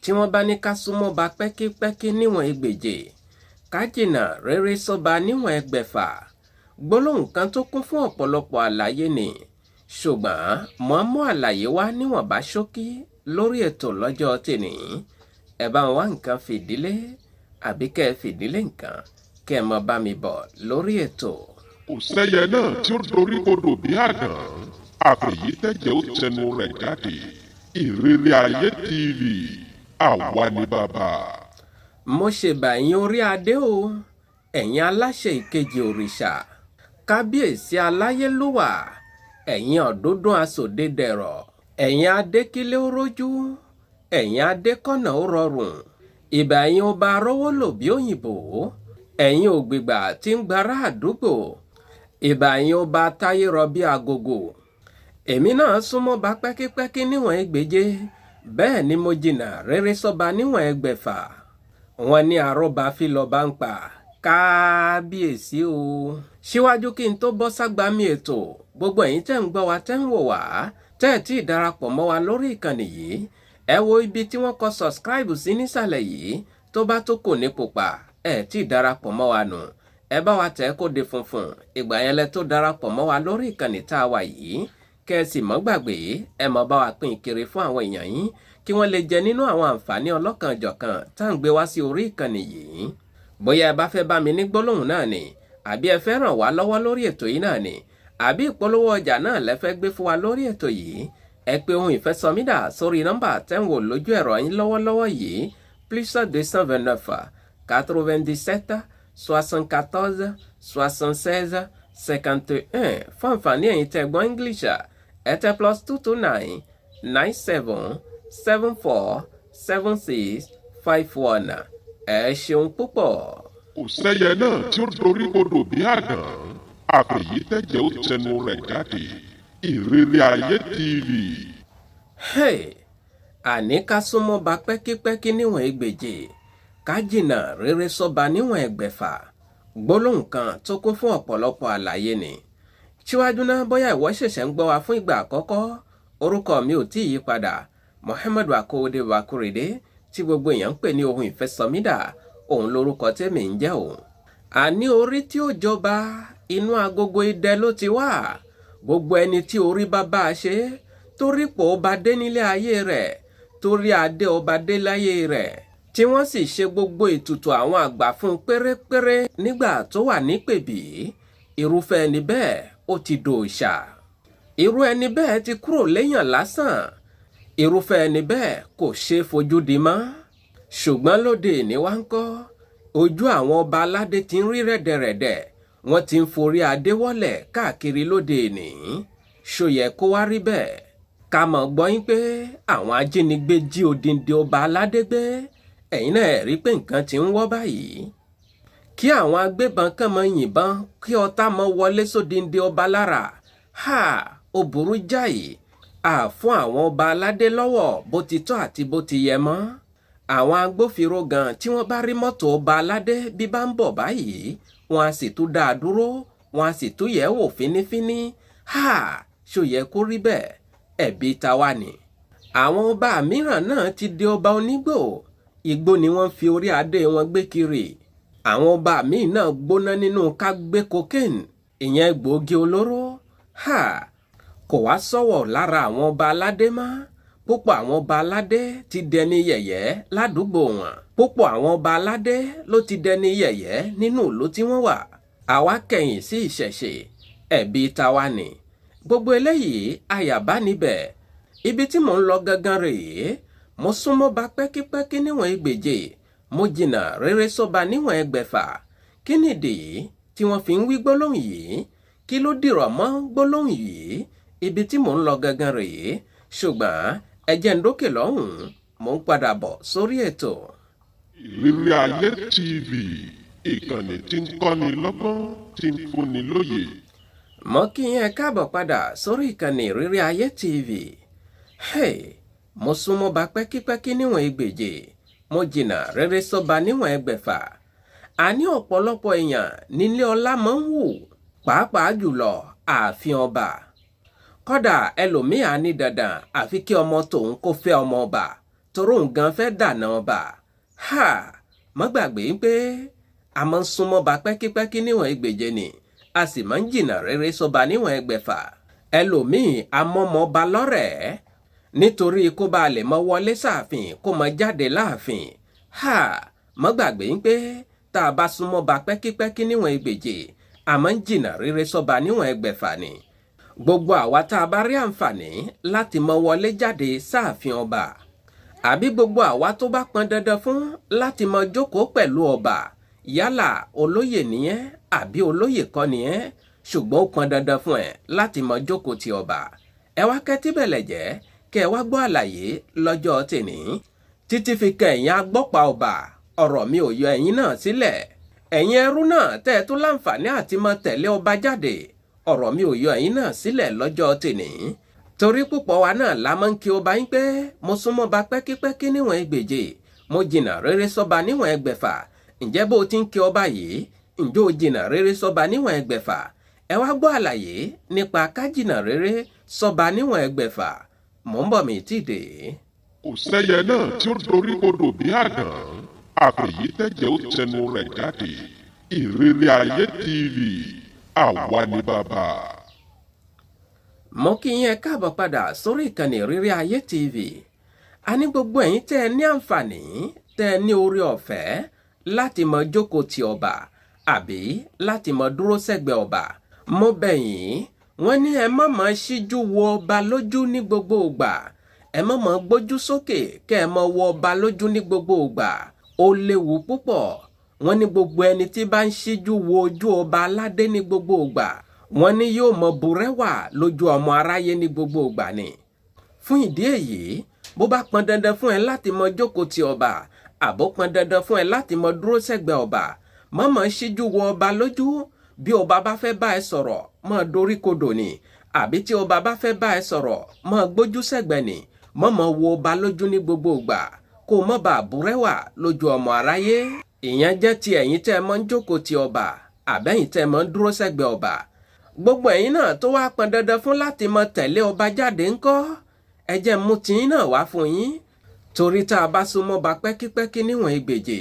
tí wọ́n bá ní ká súnmọ́ ba pẹ́kípẹ́kí níwọ̀n ẹgbèje ká jìnnà réré sọ́ba níwọ̀n ẹgbẹ̀fà gbólóhùn kan tó kún fún ọ̀pọ̀lọpọ̀ àlàyé ni ṣùgbọ́n mo mú àlàyé wá níwọ̀nba ṣókí lórí ètò lọ́jọ́ tèní ẹ bá wá nǹkan fìdílé àbí kẹ́ ẹ fìdílé nǹkan kẹ́ ẹ mọ bá mi bọ̀ lórí ètò. kò sẹ́yẹ náà tí ó dorí kodò bí àdán àfẹ̀yí tẹ̀jẹ̀ ó tẹnu rẹ̀ jáde ìrírí ayé TV àwa ni bàbá. mo ṣèbà yín orí adé o ẹ̀yin aláṣẹ ìkejì òrìṣà kábíyèsí aláyélúwà ẹ̀yin ọ̀dúndún asòdedẹ̀rọ̀ ẹ̀yin adékílé ó rójú ẹ̀yin adékọ̀nà ó rọrùn ìbà yín ọba arọ́wọ́ lò bí òyìnbó ẹ̀yin ògbìgbà tí ń gbára àdúgbò ìbà yín ọba táyé rọ bí agogo èmi náà súnmọ́ bá pẹ́kípẹ́kí níwọ̀n ẹgbèje bẹ́ẹ̀ ni mo jìnnà réré sọ́ba níwọ̀n ẹgbẹ̀fà wọn ní àrọ́bà fi lọ́ba ń pa kábíyèsí o. síwájú kí n tó bọ́ ságbámi ètò gbogbo ẹ̀yin tẹ́ ń gbọ́ wa tẹ́ ń wò wá tẹ́ ẹ̀ tí ì darapọ̀ mọ́ wa lórí ìkànnì yìí ẹ wo ibi tí wọ́n kọ subscribe sí nísàlẹ̀ yìí tó bá tó kò ní pupa ẹ̀ tí ì darapọ̀ mọ́ wa nù ẹ bá wa tẹ̀ kó de funfun ìgbà yẹn lẹ tó darapọ̀ mọ́ wa lórí ìkànnì tá a wà yìí kẹ́ ẹ sì mọ́ gbàgbé ẹ mọ́ bá wa pín kiri fún àwọn èèyàn yín kí wọ́n lè jẹ nínú àwọn àǹfààní ọlọ́kanjọ̀kan tá à ń gbé wá sí orí ìkànnì yìí bóyá ẹ bá fẹ́ bá mi ní gbólóhùn náà ni àbí ẹ fẹ́ ràn wá lọ́wọ́ lórí ètò yìí náà ni àbí ìpolówó ọjà náà lẹ fẹ́ gbé fún wa lórí ètò yìí ẹ pè ohun ìfẹ́ SOMIDA sórí nọ́mbà tẹ́ ń wò lójú ẹ̀rọ yín lọ́wọ́lọ́wọ́ yìí +229 97 74 76 51 fún àǹfààní ẹ̀yin tẹ́ gbọ́ English ẹ tẹ +229 97 74 76 51 ẹ ṣeun púpọ̀. kò sẹ́yẹ náà tí ó dorí kodò bí àdán àfẹ̀yí tẹ̀jẹ̀ ó tẹnu rẹ̀ jáde ìrírí ayé TV. àní ká súnmọ́ ba pẹ́kípẹ́kí níwọ̀n ẹgbèje ká jìnnà réré sọ́ba níwọ̀n ẹgbẹ̀fà gbólóhùn kan tó kún fún ọ̀pọ̀lọpọ̀ àlàyé ni. síwájú náà bóyá ìwọ ṣẹ̀ṣẹ̀ ń gbọ́ wa fún ìgbà àkọ́kọ́ orúkọ mi ò tí ì yí padà Muhammadu Akówódé Bakurede tí gbogbo èèyàn ń pè ní ohun ìfẹ́ SOMIDA òun lórúkọ tèmi ń jẹ́ òun. àní orí tí ó jọba inú agogo idẹ ló ti wá gbogbo ẹni tí orí bá bá a ṣe torí pò ọba dé nílé ayé rẹ̀ torí adé ọba dé láyé rẹ̀ tí wọ́n sì ṣe gbogbo ètùtù àwọn àgbà fún pérépéré nígbà tó wà nípèbí irúfẹ́ ẹni bẹ́ẹ̀ ó ti dòòṣà irú ẹni bẹ́ẹ̀ ti kúrò léèyàn lásán irúfẹ́ ẹni bẹ́ẹ̀ kò ṣeé fojú di mọ́ ṣùgbọ́n lóde ìní wá ń kọ́ ojú àwọn ọba aládé ti ń rí rẹ̀dẹ̀rẹ̀dẹ̀ wọ́n ti ń forí adé wọ́lẹ̀ káàkiri lóde ìní ṣó yẹ kó wá rí bẹ́ẹ̀ ká mọ̀ gbọ́ yín pé àwọn ajínigbé jí odindi ọba aládé gbé ẹ̀yin náà rí pé nǹkan ti ń wọ́ báyìí kí àwọn agbébọn kàn mọ́ yìnbọn kí ọ̀tá mọ́ wọlé sódindi ọba lára ó burú jáì fún àwọn ọba aládé lọ́wọ́ bó ti tọ́ àti bó ti yẹ mọ́ àwọn agbófinró gan tí wọ́n bá rí mọ́tò ọba aládé bí bá ń bọ̀ báyìí wọ́n á sì tún dá a dúró wọ́n á sì tún yẹ̀ wò fínífíní ṣó yẹ kó rí bẹ́ẹ̀ ẹ̀bi tàwa ni. àwọn ọba mìíràn náà ti di ọba onígbò igbó ni wọ́n fi orí adé wọn gbé kiri àwọn ọba míì náà gbóná nínú ká gbé cocaine ìyẹn gbòógì olóró kò wá sọ̀wọ̀ lára àwọn ọba aládé mọ́ púpọ̀ àwọn ọba aládé ti dẹni yẹ̀yẹ́ ládùúgbò wọn púpọ̀ àwọn ọba aládé ló ti dẹni yẹ̀yẹ́ nínú ìlú tí wọ́n wà àwa kẹ̀yìn sí ìṣẹ̀ṣe ẹ̀bi tàwa ni gbogbo eléyìí àyàbá níbẹ̀ ibi tí mò ń lọ gangan rèé mo súnmọ́ ba pẹ́kípẹ́kí níwọ̀n ẹgbèje mo jìnnà réré sọ́ba níwọ̀n ẹgbẹ̀fà kí nìdí tí wọ́n fi ń wí gbólóhùn yìí kí ló dìrọ̀ mọ́ gbólóhùn yìí ibi tí mò ń lọ gangan rèé ṣùgbọ́n ẹ jẹ́ n dókè lọ́hùn-ún mò ń padà bọ̀ sórí ètò. ìrírí ayé TV ìkànnì tí ń kọ́ni lọ́gbọ́n tí ń fúnni lóye. mo kí yín káàbọ̀ padà sórí ìkànnì ìrírí ayé TV. mo súnmọ́ ba pẹ́kípẹ́kí níwọ̀n ẹgbèje mo jìnnà réré sọ́ba níwọ̀n ẹgbẹ̀fà àní ọ̀pọ̀lọpọ̀ èèyàn nílé ọlá máa ń wù pàápàá jùlọ ààfin ọba kódà ẹlòmíà ní dandan àfi kí ọmọ tòun kó fẹ́ ọmọ ọba torún gan fẹ́ dànà ọba. Ha! Má gbàgbé pé a máa ń súnmọ́ ba pẹ́kípẹ́kí níwọ̀n ẹgbẹ̀je ni, a sì máa ń jìnnà rere sọ́ba níwọ̀n ẹgbẹ̀fà. Ẹlòmíì amọ́mọba lọ́rẹ̀ẹ́ nítorí kó ba lè mọ wọlé sáàfin kó mọ jáde láàfin. Ha! Má gbàgbé pé tá a bá súnmọ́ ba pẹ́kípẹ́kí níwọ̀n ẹgbẹ̀je, a máa ń jìnnà rere sọ́ba níwọ̀n ẹgbẹ̀fà ni. Gbogbo àwa tá a bá rí àǹfààní láti mọ wọlé jáde sáàfin ọba, àbí gbogbo àwa tó bá pọn dandan fún láti mọ jókòó pẹ̀lú ọba, yálà olóyè nìyẹn àbí olóyè kọ́ nìyẹn, ṣùgbọ́n ó pọn dandan fún ẹ láti mọ jókòó ti ọba. Ẹ wá kẹ́tí bẹ̀lẹ̀ jẹ́ kẹ́ ẹ wá gbọ́ àlàyé lọ́jọ́ tèní títí fi kan ẹ̀yin agbọ́pa ọba. Ọ̀rọ̀ mi ò yọ ẹ̀yin náà sílẹ̀. Ẹ̀yin ẹrú náà tẹ́ ẹ tún láǹfààní àti mọ tẹ̀lé ọba jáde. Ọ̀rọ̀ mi ò yọ ẹ̀yin náà sílẹ̀ lọ́jọ́ tèní. Torí púpọ̀ wa náà la máa ń kí ọba yín pé mo súnmọ́ ba pẹ́kípẹ́kí níwọ̀n ẹgbẹ̀je, mo jìnnà rere sọ́ba níwọ̀n ẹgbẹ̀fà. Ǹjẹ́ bó ti ń kí ọba yìí, ǹjẹ́ o jìnnà rere sọ́ba níwọ̀n ẹgbẹ̀fà? Ẹ wá gbọ́ àlàyé nípa ká jìnnà rere sọ́ba níwọ̀n ẹgbẹ̀fà. Mò ń bọ̀ mi tí dé. Kò sẹ́yẹ náà tí ó dorí kodò bí àdán, àfẹ̀yí tẹ̀jẹ̀ ó tẹnu rẹ̀ jáde. Ìrírí Ayé TV, àwa ni bàbá. Mo kí yín ẹ káàbọ̀ padà sórí ìkànnì Ìrírí Ayé TV. A ní gbogbo ẹ̀yin tẹ́ ẹ ní àǹfààní, tẹ́ ẹ ní oore ọ̀fẹ́ láti mọ jókòó ti ọba àbí láti mọ dúró sẹ́gbẹ̀ẹ́ ọba. Mo bẹ̀ yín, wọ́n ní ẹ má máa ṣíjú wo ọba lójú ní gbogbo ìgbà. Ẹ má máa gbójú sókè kẹ́ ẹ máa wo ọba lójú ní gbogbo ìgbà. Ó léwu púpọ̀. Wọ́n ní gbogbo ẹni tí bá ń ṣíjú wo ojú ọba aládé ní gbogbo ìgbà, wọ́n ní yóò mọ bùrẹ́wà lójú ọmọ aráyé ní gbogbo ìgbà ni. Fún ìdí èyí, bó bá pọn dandan fún ẹ láti mọ jókòó ti ọba, àbó pọn dandan fún ẹ láti mọ dúró sẹ́gbẹ̀ẹ́ ọba, má máa ṣíjú wo ọba lójú. Bí ọba bá fẹ́ bá ẹ sọ̀rọ̀, má dorí kodò ni. Àbí tí ọba bá fẹ́ bá ẹ sọ̀rọ̀, má gbójú sẹ́gbẹ̀ẹ́ ni. Má máa wo ọba lójú ní gbogbo ìgbà kó má bàa bùrẹ́wà lójú ọmọ aráyé. Ìyẹn jẹ́ ti ẹ̀yin tẹ́ ẹ mọ́ ń jókòó ti ọba, àbẹ́yìn tẹ́ ẹ mọ́ ń dúró sẹ́gbẹ̀ẹ́ ọba. Gbogbo ẹ̀yin náà tó wá pọn dandan fún láti mọ tẹ̀lé ọba jáde ńkọ́, ẹ jẹ́ mú tiyín náà wá fún yín. Torí tá a bá súnmọ́ ba pẹ́kípẹ́kí níwọ̀n ẹgbẹ̀je,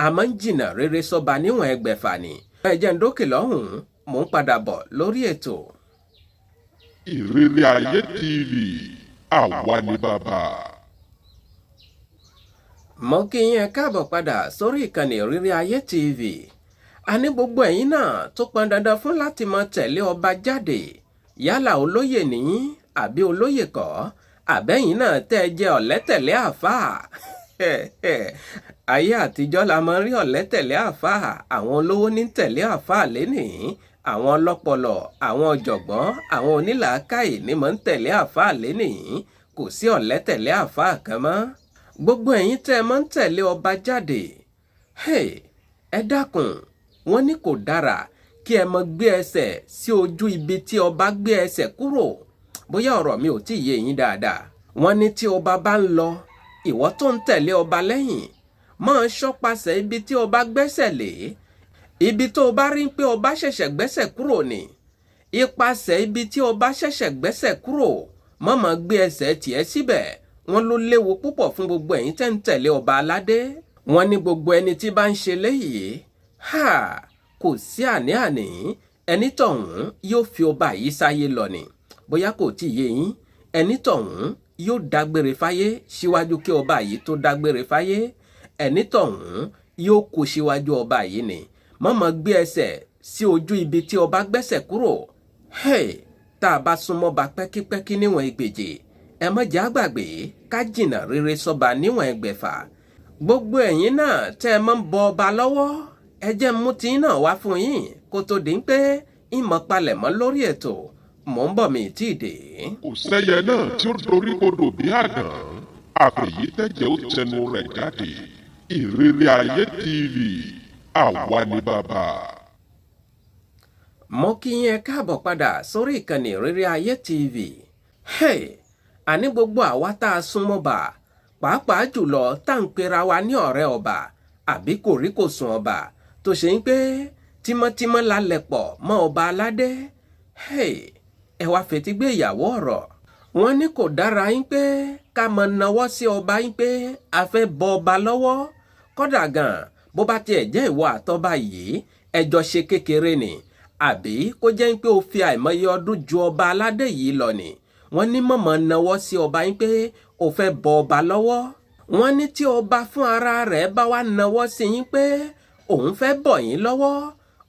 a máa ń jìnnà rere sọ́ba níwọ̀n ẹgbẹ̀fà ni. Ẹ jẹ́ ń dókè lọ́hùn, mò ń padà bọ̀ lórí ètò. Ìrírí Ayé TV, àwa ni bàbá. Mo kí yín ẹ káàbọ̀ padà sórí ìkànnì Ìrírí Ayé TV. A ní gbogbo ẹ̀yin náà tó pọn dandan fún láti mọ tẹ̀lé ọba jáde, yálà olóyè nìyí àbí olóyè kọ́, àbẹ́yìn náà tẹ́ ẹ jẹ́ ọ̀lẹ́tẹ̀lé àfáà. Ayé àtijọ́ la máa ń rí ọ̀lẹ́tẹ̀lé àfáà, àwọn olówó ní tẹ̀lé àfáà lénìí, àwọn ọlọ́pọlọ, àwọn ọ̀jọ̀gbọ́n, àwọn onílàákàyè ní mọ̀ ń tẹ̀lé àfáà lénìí, kò sí ọ̀lẹ́tẹ̀lé àfáà kan mọ́. Gbogbo ẹ̀yin tẹ́ ẹ mọ́ ń tẹ̀lé ọba jáde, ẹ dákun, wọ́n ní kò dára kí ẹ mọ gbé ẹsẹ̀ sí ojú ibi tí ọba gbé ẹsẹ̀ kúrò. Bóyá ọ̀rọ̀ mi ò tí ì yé yín dáadáa. Wọ́n ní tí ọba bá ń lọ, ìwọ tó ń tẹ̀lé ọba lẹ́yìn, máa ṣọ́pasẹ̀ ibi tí ọba gbẹ́sẹ̀ lé. Ibi tó o bá rí pé ọba ṣẹ̀ṣẹ̀ gbẹ́sẹ̀ kúrò ni, ipasẹ̀ ibi tí ọba ṣẹ̀ṣẹ̀ gbẹ́sẹ̀ kúrò, má máa gbé ẹsẹ̀ tiẹ̀ síbẹ̀. Wọ́n ló léwu púpọ̀ fún gbogbo ẹ̀yin tẹ́ ń tẹ̀lé ọba aládé. Wọ́n ní gbogbo ẹni tí bá ń ṣe léyìí, kò sí àní-àní, ẹni tọ̀hún yóò fi ọba yìí sáyé lọ ni. Bóyá kò tí ì yé yín, ẹni tọ̀hún yóò dágbére fáyé síwájú kí ọba yìí tó dágbére fáyé. Ẹni tọ̀hún yóò kú síwájú ọba yìí ni. Má máa gbé ẹsẹ̀ sí ojú ibi tí ọba gbẹ́sẹ̀ kúrò. Tá a bá súnmọ́ ba pẹ́kípẹ́kí níwọ̀n ẹgbẹ̀je, ẹ má jẹ́ àgbàgbé ká jìnnà rere sọ́ba níwọ̀n ẹgbẹ̀fà. Gbogbo ẹ̀yin náà tẹ́ ẹ máa ń bọ ọba lọ́wọ́, ẹ jẹ́ mú tiyín náà wá fún yín kó tó di pé ìmọ̀ palẹ̀mọ́ lórí ètò. Mò ń bọ̀ mi tí ì dé. Kò sẹ́yẹ náà tí ó dorí kodò bí àdán, àfẹ̀yí tẹ̀jẹ̀ ó tẹnu rẹ̀ jáde. Ìrírí Ayé TV, àwa ni bàbá. Mo kí yín ẹ káàbọ̀ padà sórí ìkànnì Ìrírí Ayé TV. Àní gbogbo àwa tá a súnmọ́ bá, pàápàá jùlọ tá ń pera wa ní ọ̀rẹ́ ọba àbí kòríkòsùn ọba, tó ṣe ń pé tímọ́tímọ́ la lẹ̀ pọ̀ mọ́ ọba aládé. Ẹ wá fetí gbé ìyàwó ọ̀rọ̀. wọ́n ní kò dára yín pé ká mọ nawọ́ sí ọba yín pé a fẹ́ bọ ọba lọ́wọ́ kódà gan bó bá tiẹ̀ jẹ́ ìwọ àtọba yìí ẹjọ́ ṣe kékeré ni àbí kó jẹ́ pé o fi àìmọye ọdún ju ọba aládé yìí lọ ni wọ́n ní mọ̀mọ́ nawọ́ sí ọba yín pé o fẹ́ bọ ọba lọ́wọ́ wọ́n ní tí ọba fún ara rẹ̀ bá wá nawọ́ sí yín pé òun fẹ́ bọ̀ yín lọ́wọ́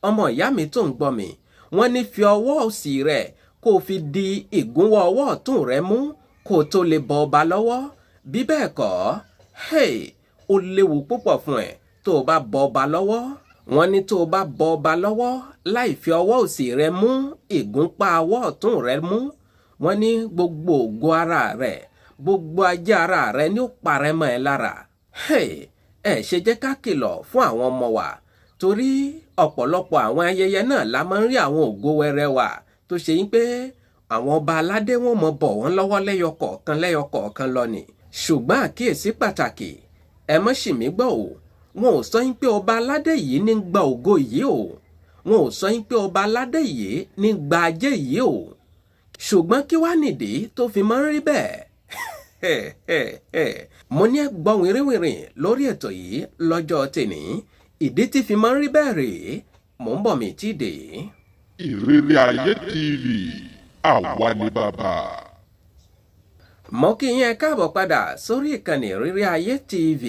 ọmọ ìyá mi tó ń gbọ́ mi wọ́n ní fi ọwọ́ òsì rẹ̀ kó o fi di ìgúnwọ́ ọwọ́ ọ̀tún rẹ̀ mú kó o tó lè bọ ọba lọ́wọ́ bí bẹ́ẹ̀ kọ́ ó léwu púpọ̀ fún ẹ tó o bá bọ ọba lọ́wọ́ wọ́n ní tó o bá bọ ọba lọ́wọ́ láì fi ọwọ́ òsì rẹ̀ mú ìgúnpá ọwọ́ ọ̀tún rẹ̀ mú wọ́n ní gbogbo ògo ara rẹ̀ gbogbo ajé ara rẹ̀ ní ó parẹ́ mọ́ ẹ lára ẹ ṣe jẹ́ ká kìlọ̀ fún àwọn ọmọ wa torí ọ̀pọ̀lọpọ̀ àwọn ayẹyẹ náà la máa ń rí àwọn ògo wẹrẹ wa tó ṣe yín pé àwọn ọba aládé wọn mọ bọ̀ wọ́n lọ́wọ́ lẹ́yọkọ̀ọ̀kan lọ ni ṣùgbọ́n àkíyèsí pàtàkì ẹ mọ́ ṣì mí gbọ́ o wọn ò sọ yín pé ọba aládé yìí ní gba ògo yìí o wọn ò sọ yín pé ọba aládé yìí ní gba ajé yìí o ṣùgbọ́n kí wá nìdí tó fi máa ń rí bẹ́ẹ̀ mo ní ẹ gbọ́ wìrìwìrì lórí ètò yìí lọ́jọ́ tèmi ìdí tí fi máa ń rí bẹ́ẹ̀ rèé mò ń bọ̀ mí tí dé. Ìrírí Ayé TV àwa ni bàbá. mo kí yín ẹ káàbọ̀ padà sórí ìkànnì Ìrírí Ayé TV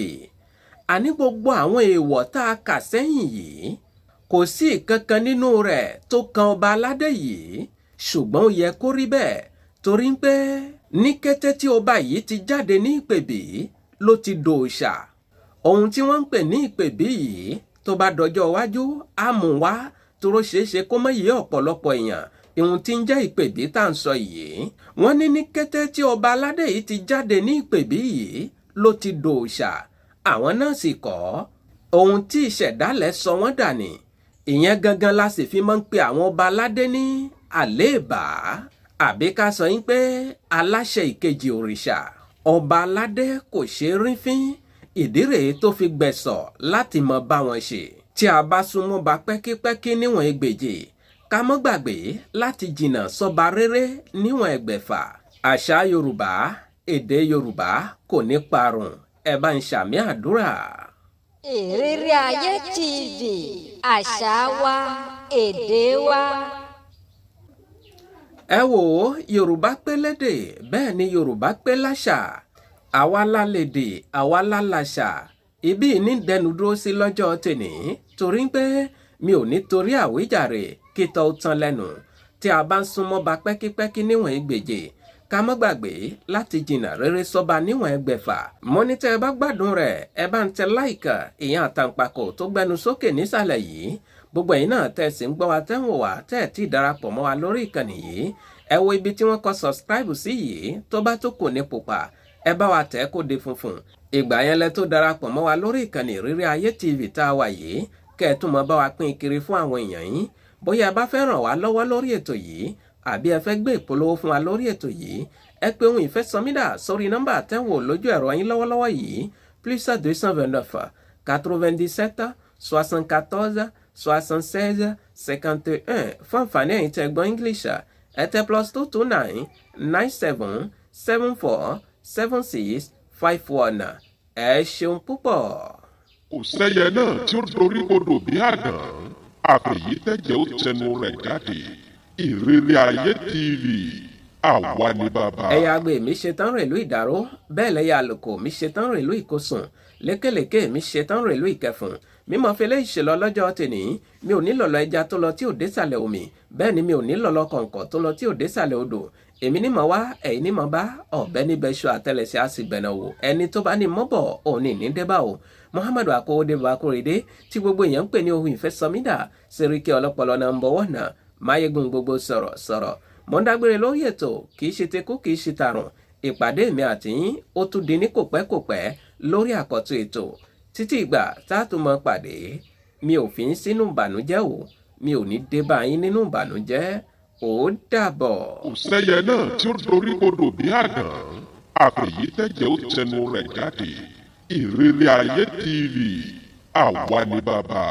àní gbogbo àwọn èèwọ̀ tá a kà sẹ́yìn yìí kò sí ìkankan nínú rẹ̀ tó kan ọba aládé yìí ṣùgbọ́n ó yẹ kó rí bẹ́ẹ̀ torí pé ní kété tí ọba yìí ti jáde ní ìpèbí ló ti dòòṣà ohun tí wọ́n ń pè ní ìpèbí yìí tó bá dọjọ́ iwájú á mú wá toró ṣeéṣe kó mọ̀ yé ọ̀pọ̀lọpọ̀ èèyàn ihun tí ń jẹ́ ìpèbí tá à ń sọ yìí wọ́n ní kété tí ọba aládé yìí ti jáde ní ìpèbí yìí ló ti dòòṣà àwọn náà sì kọ́ ohun tí ìṣẹ̀dálẹ̀ sọ wọ́n dà ní ìyẹn gangan la sì fi máa ń pe àwọn ọba aládé ní àléèbá àbí ká sọ yín pé aláṣẹ ìkejì òrìṣà ọba aládé kò ṣe é rífín ìdí rèé tó fi gbẹ̀sọ̀ láti mọ bá wọn ṣe tí a bá súnmọ́ bá pẹ́kípẹ́kí níwọ̀n ẹgbèje ká mọ́ gbàgbé láti jìnnà sọ́ba réré níwọ̀n ẹgbẹ̀fà àṣà yorùbá èdè yorùbá kò ní parun ẹ bá ń ṣàmì àdúrà. Ìrírí Ayé TV àṣà wa èdè wa. ẹ wò ó yorùbá pé lédè bẹ́ẹ̀ ni yorùbá pé láṣà àwa lálédè àwa láláṣà ibi ní dẹnu dúró sí lọ́jọ́ tèní torí pé mi ò ní torí àwíjàre kí tọ́ tán lẹ́nu tí a bá ń súnmọ́ bá pẹ́kípẹ́kí níwọ̀n ẹgbèje ká má gbàgbé láti jìnnà rere sọ́ba níwọ̀n ẹgbẹ̀fà mo ní tẹ́ ẹ bá gbádùn rẹ̀ ẹ bá ń tẹ láìkà ìyẹn àtàǹpàkò tó gbẹnu sókè nísàlẹ̀ yìí gbogbo ẹ̀yin náà tẹ́ ẹ sì ń gbọ́ wa tẹ́ ń wò wá tẹ́ ẹ tí ì darapọ̀ mọ́ wa lórí ìkànnì yìí ẹ wo ibi tí wọ́n kọ subscribe sí yìí tó bá tó kò ní pupa ẹ bá wa tẹ̀ kó de funfun ìgbà yẹn lẹ tó darapọ̀ mọ́ wa lórí ìkànnì Ìrírí Ayé TV tá a wà yìí kẹ́ ẹ tún mọ́ bá wa pín kiri fún àwọn èèyàn yín bóyá ẹ bá fẹ́ ràn wá lọ́wọ́ lórí ètò yìí àbí ẹ fẹ́ gbé ìpolówó fún wa lórí ètò yìí ẹ pé ohun ìfẹ́ SOMIDA sórí nọ́mbà tẹ́wọ̀n lójú ẹ̀rọ yín lọ́wọ́lọ́wọ́ yìí plus 229 97 74 76 51 fún àǹfààní ẹ̀yin tẹ́ gbọ́ English ẹ tẹ plus 229 97 74 76 51 ẹ ṣeun púpọ̀. kò sẹ́yẹ náà tí ó dorí kodò bí àgàn àfẹ̀yí tẹ̀jẹ̀ ó tẹnu rẹ̀ jáde Ìrírí Ayé TV àwa ni bàbá. ẹ̀yà àgbè mi ṣetán rèlú ìdáró bẹ́ẹ̀ lẹ́yà àlùkò mi ṣetán rèlú ìkósùn lékèlékè mi ṣetán rèlú ìkẹfùn mímọ fẹlẹ ìṣèlọ lọ́jọ́ tèní mi ò ní lọlọ ẹja tó lọ tí ò désàlẹ̀ omi bẹ́ẹ̀ ni mi ò ní lọlọ kọ̀ǹkọ̀ tó lọ tí ò désàlẹ̀ odò èmi ní mọ̀ wá ẹ̀yin ní mọ̀ bá ọ̀bẹ níbẹ̀ ṣọ àtẹlẹsẹ̀ á sì bẹ̀nà wò ẹni tó bá ní mọ́bọ̀ òní ní débà o Muhammadu Akówódé Bakorede tí gbogbo èèyàn ń pè ní ohun ìfẹ́ SOMIDA Sẹ́ríkì ọlọ́pọlọ náà ń bọ̀ wọ̀nà máyégun gbogbo sọ̀rọ̀ mo ń dágbére lórí ètò kì í ṣe tekú kì í ṣe tàrùn ìpàdé mi àti yín ó tún di ní kòpẹ́kòpẹ́ lórí àkọ́tún ètò títí ìgbà tá a tún mọ pàdé mi ò fi ń sínú ìbànújẹ́ o mi ò ní dé bá yín nínú ìbànújẹ́ ó dàbọ̀. kò sẹ́yẹ náà tí ó dorí kodò bí àgàn àfẹ̀yí tẹ̀jẹ̀ ó tẹnu rẹ̀ jáde Ìrírí Ayé TV àwa ni bàbá.